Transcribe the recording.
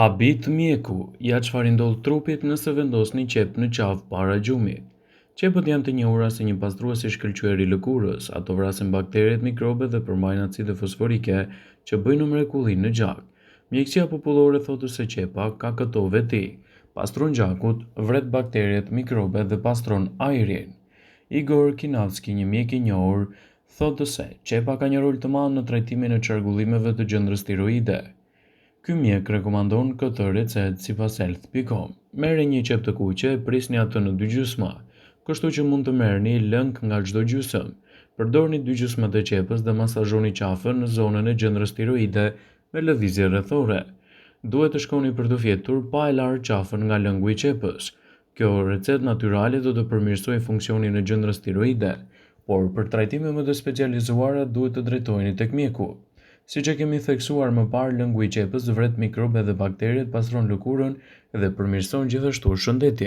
Habit mjeku, ja çfarë ndodh trupit nëse vendos një qep në qafë para gjumit. Qepët janë të njohura si një pastrues i shkëlqyer i lëkurës, ato vrasin bakteret, mikrobe dhe përmbajnë acide fosforike që bëjnë mrekulli në gjak. Mjekësia popullore thotë se qepa ka këto veti: pastron gjakut, vret bakteret, mikrobe dhe pastron ajrin. Igor Kinavski, një mjek i njohur, thotë se qepa ka një rol të madh në trajtimin e çarkullimeve të gjendrës tiroide. Ky mjek rekomandon këtë recetë sipas health.com. Merrni një qep të kuqe, prisni atë në 2 gjysma, kështu që mund të merrni lëng nga çdo gjysmë. Përdorni 2 gjysmat e qepës dhe masazhoni qafën në zonën e gjendrës tiroide me lëvizje rrethore. Duhet të shkoni për të fjetur pa e larë qafën nga lëngu i qepës. Kjo recetë natyrale do të përmirësojë funksionin e gjendrës tiroide, por për trajtime më të specializuara duhet të drejtoheni tek mjeku. Siç e kemi theksuar më parë, lëngu i qepës vret mikrobe dhe bakteret, pastron lëkurën dhe përmirëson gjithashtu shëndetin.